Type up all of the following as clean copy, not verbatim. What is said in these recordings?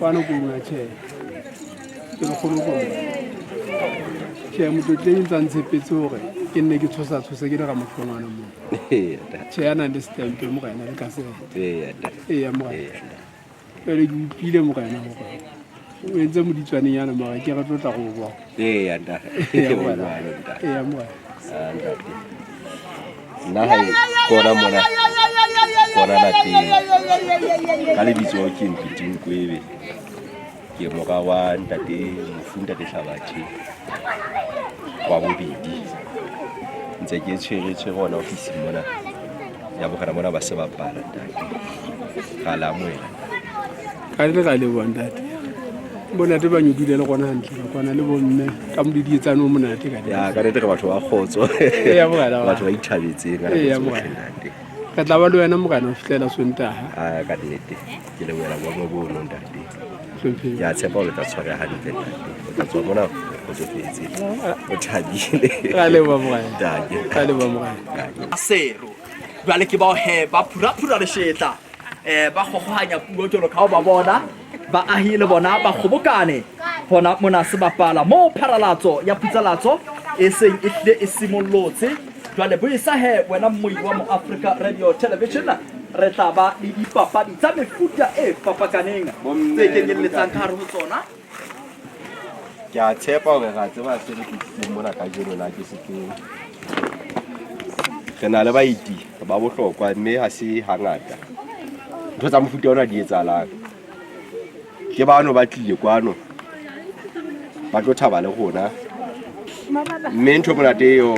Quando c'è, che lo conosco. C'è molto tempo in sepezore, che ne che tu sai che era molto mano. C'è una distante morena nel caso. Amore. Per il file morena. Wenza mu ditswane yana mara ke ga tlotla go bua. Anda. Amore. Nna ha kona mona kona lati ka le bitso ke mpiting kwebe ke moga wa ntate mofunda le hlabathe kwa bobedi ntse ke tshwere gona office mona ya bogana mona ba se ba pala ntate ga la moela ka le bontate bona te ba nyudile le gona hantle kwana le bonne ka mo di etsano monate ka ya ka nete ka batho ba khotso ya mogala batho ba ithabetseng ka ntate ka tla ba le wena mogana o fitlela Sontaga ka nete ke le wela mo bono ntate ya tshepa o tla tshwara hantle ntate o tla tswa mona go tsofetse o thabile ka le ba mogana ka le ba mogana Asero jwale ke bao he ba phura leshetla ba kgokgohanya puo jolo ka ba bona ba ahile bona ba kgobokane hona mona se bapala mo pharalatso ya putsalatso e seng e simollotse jwale boisa he wena mmoi wa mo Africa Radio Television re tla ba le dipapadi tsa mefuta e fapakaneng tse kenyelletsang ka hare ho tsona. Ke a tshepa hore ra tseba se re fitse mona ka jeno la ke sekeng re na le baiti ba bohlokwa mme ha se hangata ntho tsa mofuta ona di etsahalang ke bano ba tlile kwano ba tlo thaba le rona mme ntho monate eo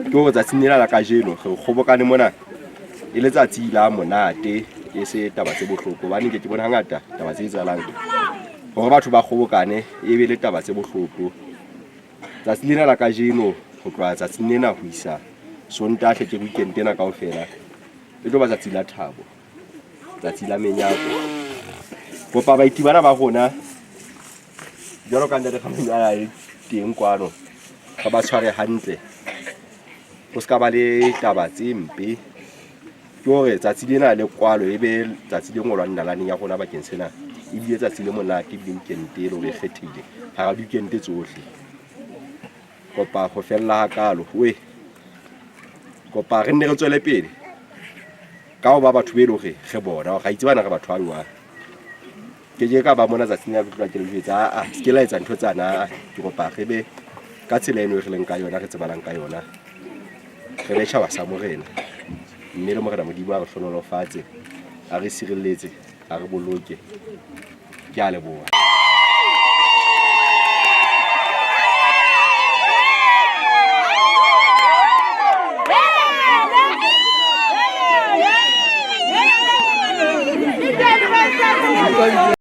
ke ho tsa tsinela la ka jeno re kgobokane mona e letsatsi la monate e se taba tse bohloko ba ke bona hangata taba tse etsahalang hore batho ba kgobokane e be le taba tse bohloko tsatsi lena la ka jeno ho tloha tsatsing lena ho isa Sontahle ke weekend ena kaofela e tlo ba tsatsi la thabo tsatsi la menyako kopa baiti bana ba rona jalo ka ntle ga teng kwano ga ba tshware hantle ho ska ba le taba tse mpe ke hore tsatsi lena le kwalo e be tsatsi le ngolwa ndalaneng ya rona bakeng sena e bile tsatsi le monate le weekend e lo le kgethile ha ga weekend tsohle kopa go fella hakalo we kopa re nne re tswele pele ka ho ba batho be le hore re bona ga itse bana re batho ba jwang ke je ka ba mona tsatsing ya tloa ke le jwetsa ke la etsa ntho tsana ke kopa re be ka tsela eno re leng ka yona re tsebalang ka yona re le tjhaba sa morena mme le morena Modimo a re hlonolofatse a re sirelletse a re boloke ke a leboha.